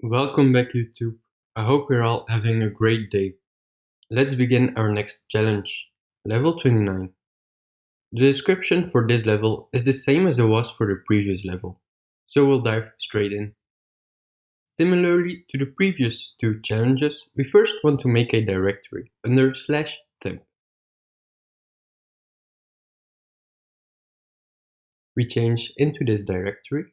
Welcome back, YouTube. I hope you're all having a great day. Let's begin our next challenge, level 29. The description for this level is the same as it was for the previous level, so we'll dive straight in. Similarly to the previous two challenges, we first want to make a directory under /temp. We change into this directory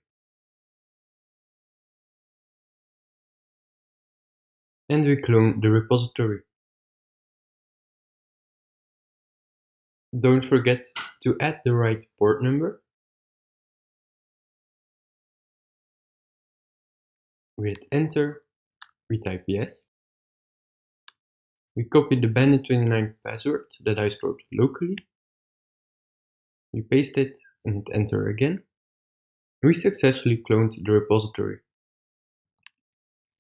and we clone the repository. Don't forget to add the right port number. We hit enter, we type yes. We copy the Bandit 29 password that I stored locally. We paste it and hit enter again. We successfully cloned the repository.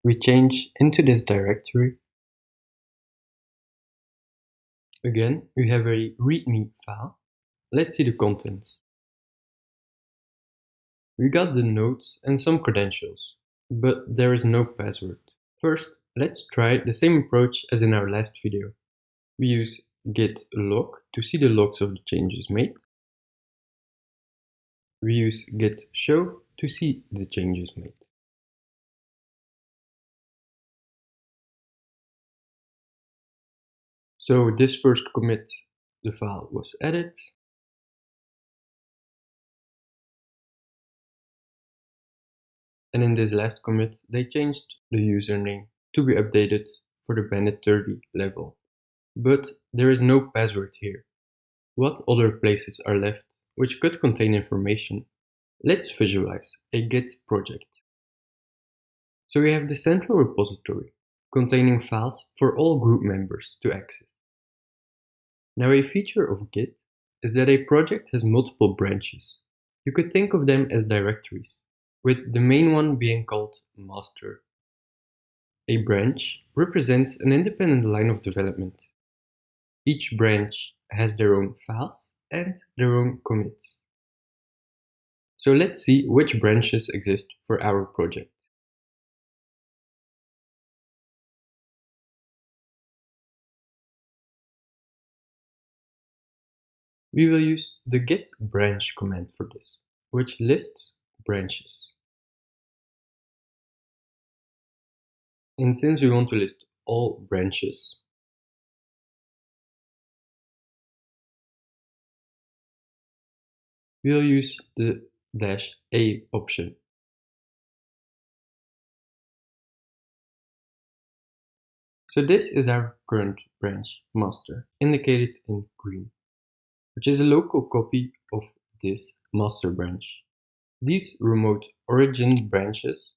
We change into this directory. Again, we have a readme file. Let's see the contents. We got the nodes and some credentials, but there is no password. First, let's try the same approach as in our last video. We use git log to see the logs of the changes made. We use git show to see the changes made. So this first commit, the file was added. And in this last commit, they changed the username to be updated for the Bandit 30 level. But there is no password here. What other places are left which could contain information? Let's visualize a Git project. So we have the central repository containing files for all group members to access. Now a feature of Git is that a project has multiple branches. You could think of them as directories, with the main one being called master. A branch represents an independent line of development. Each branch has their own files and their own commits. So let's see which branches exist for our project. We will use the git branch command for this, which lists branches. And since we want to list all branches, we'll use the -a option. So this is our current branch master, indicated in green, which is a local copy of this master branch. These remote origin branches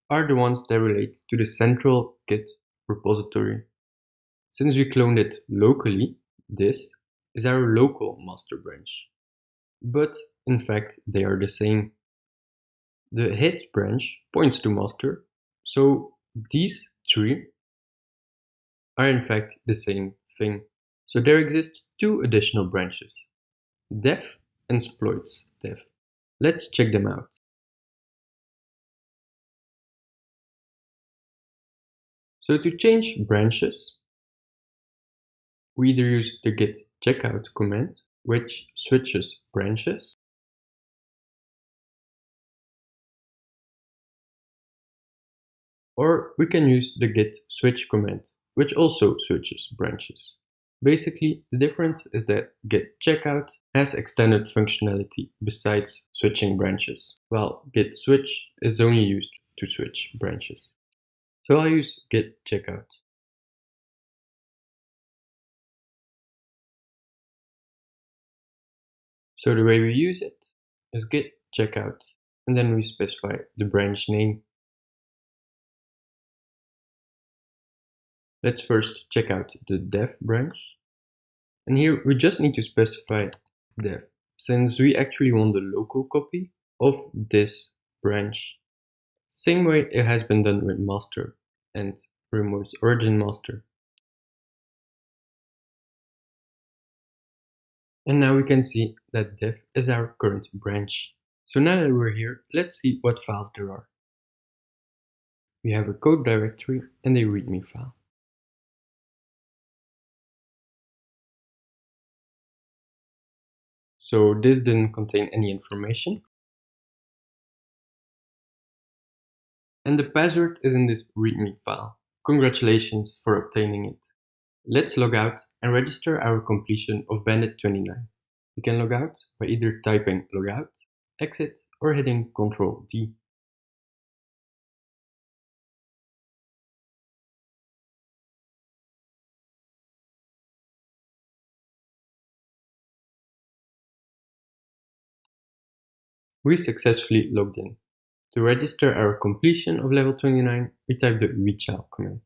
are the ones that relate to the central Git repository. Since we cloned it locally, this is our local master branch. But in fact, they are the same. The head branch points to master, so these three are in fact the same thing. So there exist two additional branches, dev and exploits dev. Let's check them out. So to change branches, we either use the git checkout command, which switches branches, or we can use the git switch command, which also switches branches. Basically, the difference is that git checkout has extended functionality besides switching branches, while git switch is only used to switch branches. So I'll use git checkout. So the way we use it is git checkout, and then we specify the branch name. Let's first check out the dev branch. And here we just need to specify dev, since we actually want the local copy of this branch. Same way it has been done with master and remote origin master. And now we can see that dev is our current branch. So now that we're here, let's see what files there are. We have a code directory and a README file. So this didn't contain any information. And the password is in this README file. Congratulations for obtaining it. Let's log out and register our completion of Bandit 29. We can log out by either typing logout, exit, or hitting Ctrl D. We successfully logged in. To register our completion of level 29, we type the reachal command.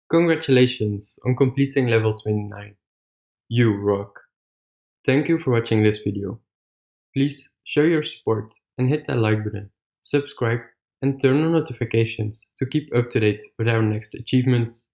Congratulations on completing level 29. You rock! Thank you for watching this video. Please show your support and hit that like button, subscribe, and turn on notifications to keep up to date with our next achievements.